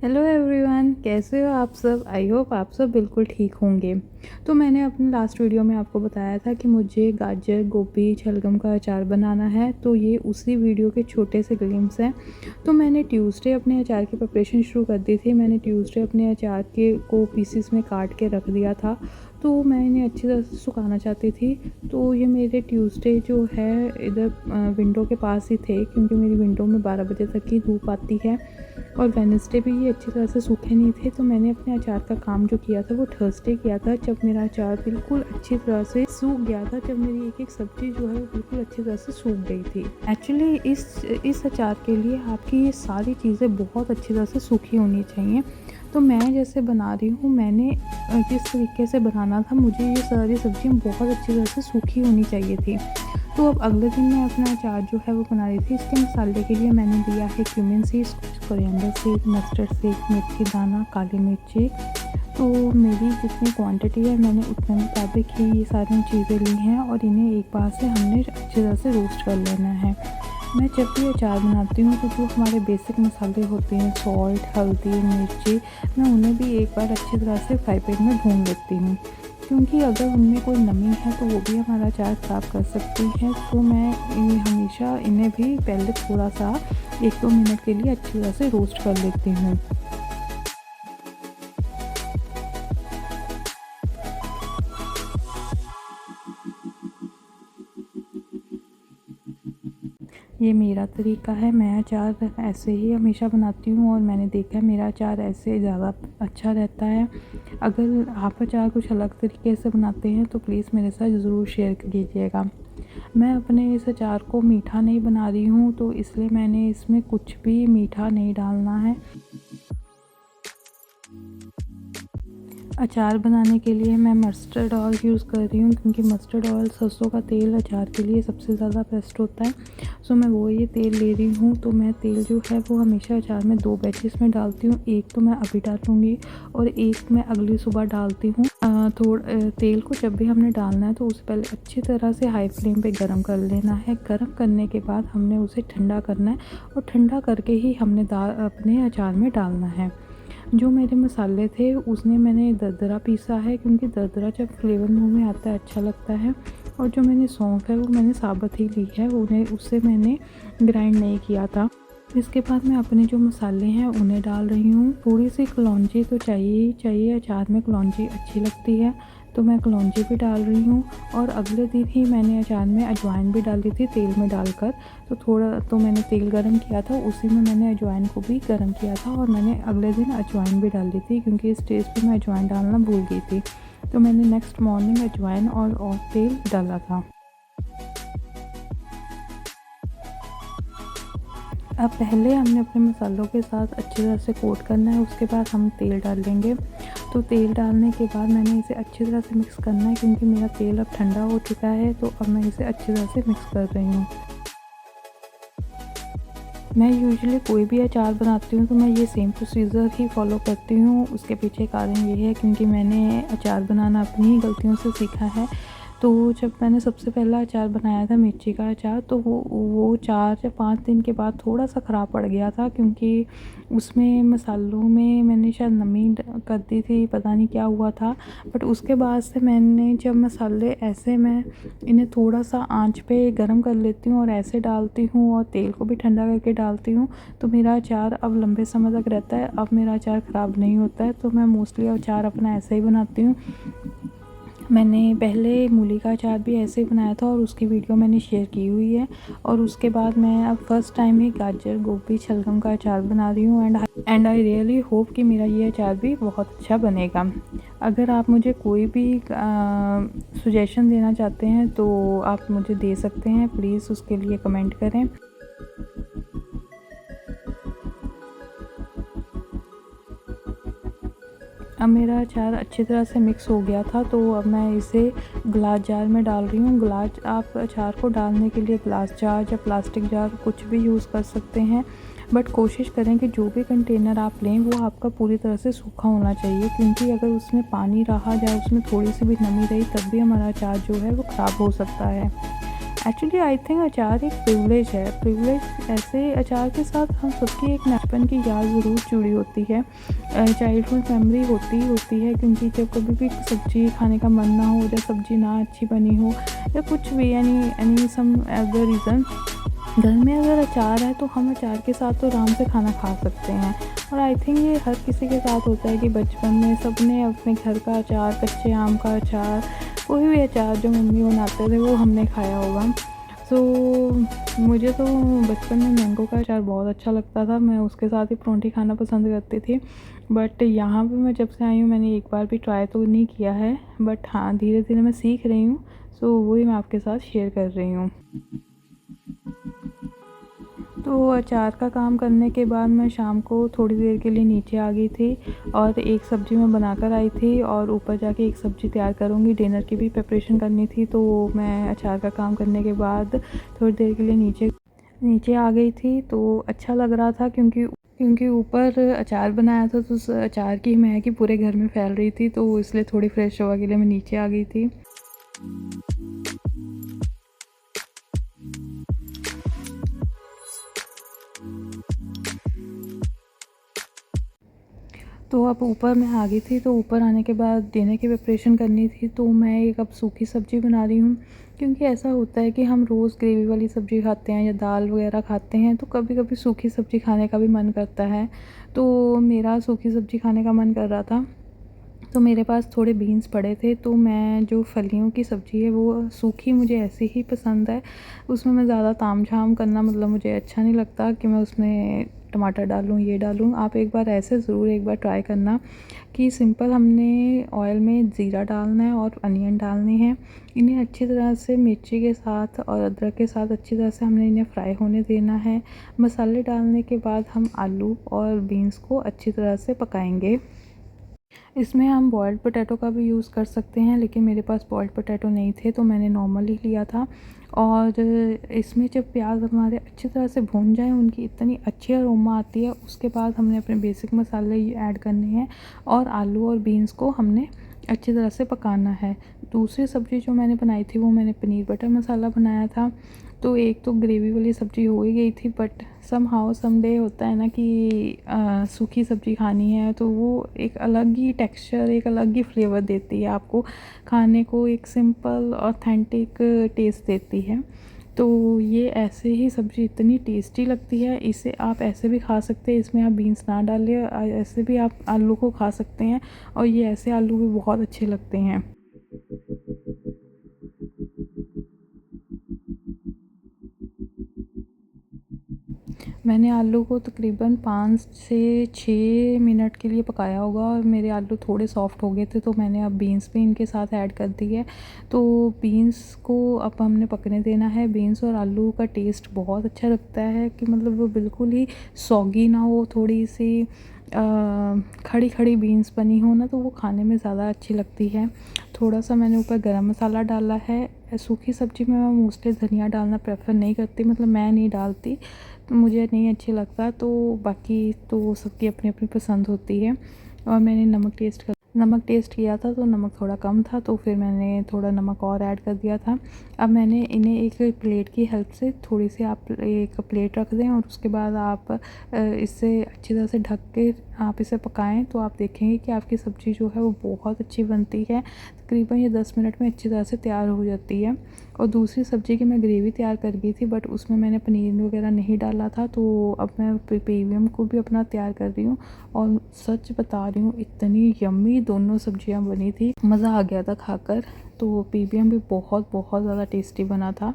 Hello everyone, कैसे हो आप सब। आई होप आप सब बिल्कुल ठीक होंगे। तो मैंने अपने लास्ट वीडियो में आपको बताया था कि मुझे गाजर, गोभी, शलगम का अचार बनाना है। तो ये उसी वीडियो के छोटे से ग्लिम्स हैं। तो मैंने ट्यूसडे अपने अचार की प्रिपरेशन शुरू कर दी थी। मैंने ट्यूसडे अपने अचार के को पीसेस में काट के रख दिया था। तो मैं इन्हें अच्छी तरह से सुखाना चाहती थी। तो ये मेरे ट्यूसडे जो है इधर विंडो के पास ही थे, क्योंकि मेरी विंडो में 12 बजे तक की धूप आती है। और वेडनेसडे भी ये अच्छी तरह से सूखे नहीं थे। तो मैंने अपने अचार का काम जो किया था वो थर्सडे किया था, जब मेरा अचार बिल्कुल अच्छी तरह से सूख गया था, जब मेरी एक एक सब्ज़ी जो है वो बिल्कुल अच्छी तरह से सूख गई थी। एक्चुअली इस अचार के लिए आपकी ये सारी चीज़ें बहुत अच्छी तरह से सूखी होनी चाहिए। तो मैं जैसे बना रही हूँ, मैंने जिस तरीके से बनाना था, मुझे ये सारी सब्ज़ियाँ बहुत अच्छी तरह से सूखी होनी चाहिए थी। तो अब अगले दिन मैं अपना अचार जो है वो बना रही थी। इसके मसाले के लिए मैंने लिया है cumin seeds, coriander seed, mustard seed, मेथी दाना, काली मिर्ची। तो मेरी जितनी क्वांटिटी है मैंने उतने मुताबिक ही ये सारी चीज़ें ली हैं, और इन्हें एक बार से हमने अच्छी तरह से रोस्ट कर लेना है। मैं जब भी अचार बनाती हूँ तो जो हमारे बेसिक मसाले होते हैं, सॉल्ट, हल्दी, मिर्ची, मैं उन्हें भी एक बार अच्छी तरह से फ्राई पैन में भून लेती हूँ, क्योंकि अगर उनमें कोई नमी है तो वो भी हमारा अचार ख़राब कर सकती है। तो मैं हमेशा इन्हें भी पहले थोड़ा सा 1-2 मिनट के लिए अच्छी तरह से रोस्ट कर लेती हूँ। ये मेरा तरीका है, मैं अचार ऐसे ही हमेशा बनाती हूँ, और मैंने देखा है मेरा अचार ऐसे ज़्यादा अच्छा रहता है। अगर आप अचार कुछ अलग तरीके से बनाते हैं तो प्लीज़ मेरे साथ ज़रूर शेयर कीजिएगा। मैं अपने इस अचार को मीठा नहीं बना रही हूँ, तो इसलिए मैंने इसमें कुछ भी मीठा नहीं डालना है। अचार बनाने के लिए मैं मस्टर्ड ऑयल यूज़ कर रही हूँ, क्योंकि मस्टर्ड ऑयल, सरसों का तेल अचार के लिए सबसे ज़्यादा बेस्ट होता है। सो मैं वो ये तेल ले रही हूँ। तो मैं तेल जो है वो हमेशा अचार में 2 बैचेस में डालती हूँ। एक तो मैं अभी डालूँगी और एक मैं अगली सुबह डालती हूँ। तेल को जब भी हमने डालना है तो उससे पहले अच्छी तरह से हाई फ्लेम पे गरम कर लेना है। गरम करने के बाद हमने उसे ठंडा करना है, और ठंडा करके ही हमने अपने अचार में डालना है। जो मेरे मसाले थे उसने मैंने दरदरा पीसा है, क्योंकि दरदरा जब फ्लेवर मुंह में आता है अच्छा लगता है। और जो मैंने सौंफ है वो मैंने साबुत ही ली है, उन्हें उससे मैंने ग्राइंड नहीं किया था। इसके बाद मैं अपने जो मसाले हैं उन्हें डाल रही हूँ। थोड़ी सी कलौंजी तो चाहिए ही चाहिए, अचार में कलौंजी अच्छी लगती है, तो मैं कलौंजी भी डाल रही हूँ। और अगले दिन ही मैंने अचार में अजवाइन भी डाली थी तेल में डालकर। तो मैंने तेल गरम किया था, उसी में मैंने अजवाइन को भी गरम किया था, और मैंने अगले दिन अजवाइन भी डाली थी, क्योंकि इस स्टेज पे मैं अजवाइन डालना भूल गई थी। तो मैंने नेक्स्ट मॉर्निंग अजवाइन और तेल डाला था। अब पहले हमने अपने मसालों के साथ अच्छी तरह से कोट करना है, उसके बाद हम तेल डाल लेंगे। तो तेल डालने के बाद मैंने इसे अच्छी तरह से मिक्स करना है, क्योंकि मेरा तेल अब ठंडा हो चुका है। तो अब मैं इसे अच्छी तरह से मिक्स कर रही हूँ। मैं यूजुअली कोई भी अचार बनाती हूँ तो मैं ये सेम प्रोसीजर ही फॉलो करती हूँ। उसके पीछे कारण ये है क्योंकि मैंने अचार बनाना अपनी ही गलतियों से सीखा है। तो जब मैंने सबसे पहला अचार बनाया था मिर्ची का अचार, तो वो 4 या 5 दिन के बाद थोड़ा-सा ख़राब पड़ गया था, क्योंकि उसमें मसालों में मैंने शायद नमी कर दी थी, पता नहीं क्या हुआ था। बट उसके बाद से मैंने जब मसाले ऐसे मैं इन्हें थोड़ा-सा आँच पे गरम कर लेती हूँ और ऐसे डालती हूँ, और तेल को भी ठंडा करके डालती हूँ, तो मेरा अचार अब लंबे समय तक रहता है। अब मेरा अचार ख़राब नहीं होता है। तो मैं मोस्टली अचार अपना ऐसे ही बनाती हूँ। मैंने पहले मूली का अचार भी ऐसे ही बनाया था, और उसकी वीडियो मैंने शेयर की हुई है। और उसके बाद मैं अब फर्स्ट टाइम ही गाजर, गोभी, शलगम का अचार बना रही हूँ, एंड आई रियली होप कि मेरा ये अचार भी बहुत अच्छा बनेगा। अगर आप मुझे कोई भी सजेशन देना चाहते हैं तो आप मुझे दे सकते हैं, प्लीज़ उसके लिए कमेंट करें। अब मेरा अचार अच्छी तरह से मिक्स हो गया था, तो अब मैं इसे ग्लास जार में डाल रही हूँ। ग्लास, आप अचार को डालने के लिए ग्लास जार या प्लास्टिक जार कुछ भी यूज़ कर सकते हैं, बट कोशिश करें कि जो भी कंटेनर आप लें वो आपका पूरी तरह से सूखा होना चाहिए, क्योंकि अगर उसमें पानी रहा या उसमें थोड़ी सी भी नमी रही तब भी हमारा अचार जो है वो ख़राब हो सकता है। एक्चुअली आई थिंक अचार एक प्रिविलेज है। प्रिविलेज ऐसे अचार के साथ हम सबकी एक बचपन की याद ज़रूर जुड़ी होती है, चाइल्डहुड मेमोरी होती है, क्योंकि जब कभी भी सब्ज़ी खाने का मन ना हो या सब्ज़ी ना अच्छी बनी हो या कुछ भी एनी सम अदर रीज़न, घर में अगर अचार है तो हम अचार के साथ तो आराम से खाना खा सकते हैं। और आई थिंक ये हर किसी के साथ होता है कि बचपन में सबने अपने घर का अचार, कच्चे आम का अचार, कोई भी अचार जो मम्मी बनाते थे वो हमने खाया होगा। सो मुझे तो बचपन में मैंगो का अचार बहुत अच्छा लगता था, मैं उसके साथ ही परोंठी खाना पसंद करती थी। बट यहाँ पे मैं जब से आई हूँ मैंने एक बार भी ट्राई तो नहीं किया है, बट हाँ धीरे धीरे मैं सीख रही हूँ, सो वही मैं आपके साथ शेयर कर रही हूँ। तो अचार का काम करने के बाद मैं शाम को थोड़ी देर के लिए नीचे आ गई थी और एक सब्ज़ी मैं बनाकर आई थी और ऊपर जाके एक सब्ज़ी तैयार करूँगी। डिनर की भी प्रिपरेशन करनी थी, तो मैं अचार का काम करने के बाद थोड़ी देर के लिए नीचे आ गई थी। तो अच्छा लग रहा था क्योंकि ऊपर अचार बनाया था, तो उस अचार की महक ही पूरे घर में फैल रही थी, तो इसलिए थोड़ी फ्रेश हवा के लिए मैं नीचे आ गई थी। तो अब ऊपर मैं आ गई थी, तो ऊपर आने के बाद डिनर की प्रिपरेशन करनी थी, तो मैं एक अब सूखी सब्ज़ी बना रही हूँ। क्योंकि ऐसा होता है कि हम रोज़ ग्रेवी वाली सब्ज़ी खाते हैं या दाल वगैरह खाते हैं, तो कभी कभी सूखी सब्ज़ी खाने का भी मन करता है। तो मेरा सूखी सब्ज़ी खाने का मन कर रहा था, तो मेरे पास थोड़े बीन्स पड़े थे, तो मैं जो फलियों की सब्ज़ी है वो सूखी मुझे ऐसे ही पसंद है। उसमें मैं ज़्यादा ताम-झाम करना मतलब मुझे अच्छा नहीं लगता कि मैं उसमें टमाटर डालूँ, ये डालूँ। आप एक बार ऐसे ज़रूर एक बार ट्राई करना कि सिंपल हमने ऑयल में ज़ीरा डालना है और अनियन डालने हैं। इन्हें अच्छी तरह से मिर्ची के साथ और अदरक के साथ अच्छी तरह से हमने इन्हें फ्राई होने देना है। मसाले डालने के बाद हम आलू और बीन्स को अच्छी तरह से पकाएँगे। इसमें हम बॉइल्ड पोटैटो का भी यूज़ कर सकते हैं, लेकिन मेरे पास बॉइल्ड पोटैटो नहीं थे तो मैंने नॉर्मल ही लिया था। और इसमें जब प्याज हमारे अच्छी तरह से भून जाए, उनकी इतनी अच्छी अरोमा आती है, उसके बाद हमने अपने बेसिक मसाले ऐड करने हैं और आलू और बीन्स को हमने अच्छी तरह से पकाना है। दूसरी सब्ज़ी जो मैंने बनाई थी वो मैंने पनीर बटर मसाला बनाया था। तो एक तो ग्रेवी वाली सब्ज़ी हो ही गई थी, बट समहाउ समडे होता है ना कि सूखी सब्ज़ी खानी है, तो वो एक अलग ही टेक्सचर, एक अलग ही फ्लेवर देती है आपको खाने को, एक सिंपल ऑथेंटिक टेस्ट देती है। तो ये ऐसे ही सब्ज़ी इतनी टेस्टी लगती है, इसे आप ऐसे भी खा सकते हैं, इसमें आप बीन्स ना डालें, ऐसे भी आप आलू को खा सकते हैं और ये ऐसे आलू भी बहुत अच्छे लगते हैं। मैंने आलू को तकरीबन 5 से 6 मिनट के लिए पकाया होगा और मेरे आलू थोड़े सॉफ्ट हो गए थे, तो मैंने अब बीन्स भी इनके साथ ऐड कर दी है। तो बीन्स को अब हमने पकने देना है। बीन्स और आलू का टेस्ट बहुत अच्छा लगता है कि मतलब वो बिल्कुल ही सॉगी ना हो, थोड़ी सी खड़ी खड़ी बीन्स बनी हो ना, तो वो खाने में ज़्यादा अच्छी लगती है। थोड़ा सा मैंने ऊपर गरम मसाला डाला है। सूखी सब्ज़ी में मैं मोस्टली धनिया डालना प्रेफर नहीं करती, मतलब मैं नहीं डालती, तो मुझे नहीं अच्छी लगता। तो बाकी तो सबकी अपनी अपनी पसंद होती है। और मैंने नमक टेस्ट किया था, तो नमक थोड़ा कम था, तो फिर मैंने थोड़ा नमक और ऐड कर दिया था। अब मैंने इन्हें एक प्लेट की हेल्प से थोड़ी सी आप एक प्लेट रख दें और उसके बाद आप इससे अच्छी तरह से ढक के आप इसे पकाएं, तो आप देखेंगे कि आपकी सब्ज़ी जो है वो बहुत अच्छी बनती है। तकरीबन ये 10 मिनट में अच्छी तरह से तैयार हो जाती है। और दूसरी सब्ज़ी की मैं ग्रेवी तैयार कर गई थी, बट उसमें मैंने पनीर वगैरह नहीं डाला था, तो अब मैं प्रीमियम को भी अपना तैयार कर रही हूँ। और सच बता रही हूँ, इतनी यम्मी दोनों सब्जियाँ बनी थी, मज़ा आ गया था खाकर। तो प्रीमियम भी बहुत बहुत ज़्यादा टेस्टी बना था,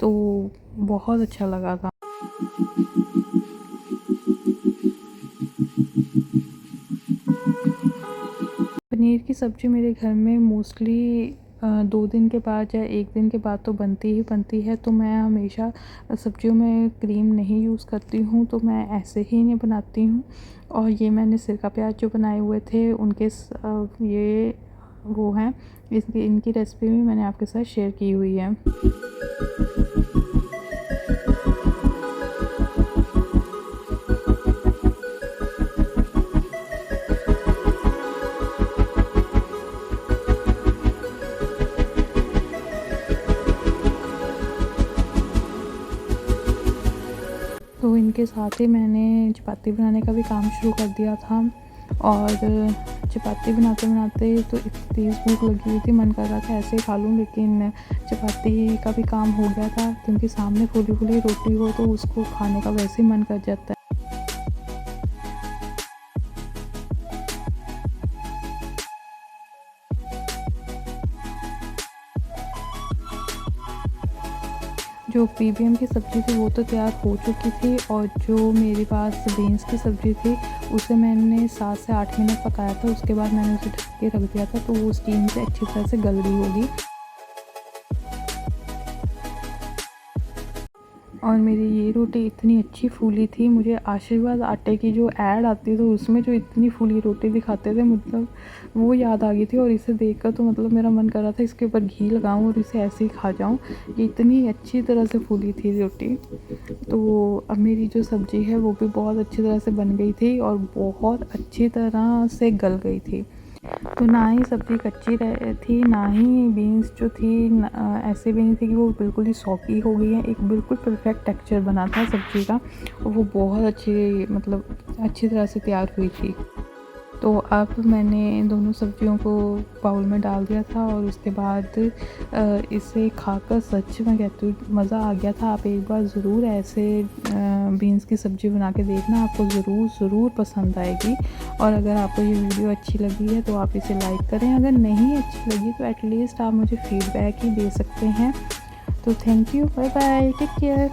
तो बहुत अच्छा लगा था। पनीर की सब्ज़ी मेरे घर में मोस्टली 2 दिन के बाद या 1 दिन के बाद तो बनती ही बनती है। तो मैं हमेशा सब्जियों में क्रीम नहीं यूज़ करती हूँ, तो मैं ऐसे ही इन्हें बनाती हूँ। और ये मैंने सिरका प्याज जो बनाए हुए थे उनके ये वो हैं, इनकी रेसिपी भी मैंने आपके साथ शेयर की हुई है। तो इनके साथ ही मैंने चपाती बनाने का भी काम शुरू कर दिया था। और चपाती बनाते बनाते तो इतनी तेज़ भूख लगी हुई थी, मन कर रहा था ऐसे ही खा लूँ, लेकिन चपाती का भी काम हो गया था, क्योंकि सामने फूली फूली रोटी हो तो उसको खाने का वैसे ही मन कर जाता है। जो पीबीएम की सब्ज़ी थी वो तो तैयार हो चुकी थी, और जो मेरे पास बीन्स की सब्ज़ी थी उसे मैंने 7 से 8 मिनट पकाया था। उसके बाद मैंने उसे ढक के रख दिया था, तो वो स्टीम से अच्छी तरह से गल गई होगी। और मेरी ये रोटी इतनी अच्छी फूली थी, मुझे आशीर्वाद आटे की जो ऐड आती थी उसमें जो इतनी फूली रोटी दिखाते थे, मतलब वो याद आ गई थी। और इसे देखकर तो मतलब मेरा मन कर रहा था इसके ऊपर घी लगाऊं और इसे ऐसे ही खा जाऊं, ये इतनी अच्छी तरह से फूली थी रोटी। तो अब मेरी जो सब्ज़ी है वो भी बहुत अच्छी तरह से बन गई थी और बहुत अच्छी तरह से गल गई थी। तो ना ही सब्ज़ी कच्ची थी, ना ही बीन्स जो थी ऐसे भी नहीं थी कि वो बिल्कुल ही सॉगी हो गई है। एक बिल्कुल परफेक्ट टेक्सचर बना था सब्ज़ी का, और वो बहुत अच्छी तरह से तैयार हुई थी। तो अब मैंने इन दोनों सब्जियों को बाउल में डाल दिया था, और उसके बाद इसे खाकर सच में कहती हूँ मज़ा आ गया था। आप एक बार ज़रूर ऐसे बीन्स की सब्ज़ी बना के देखना, आपको ज़रूर पसंद आएगी। और अगर आपको ये वीडियो अच्छी लगी है तो आप इसे लाइक करें, अगर नहीं अच्छी लगी तो एटलीस्ट आप मुझे फीडबैक ही दे सकते हैं। तो thank you, bye bye, take care.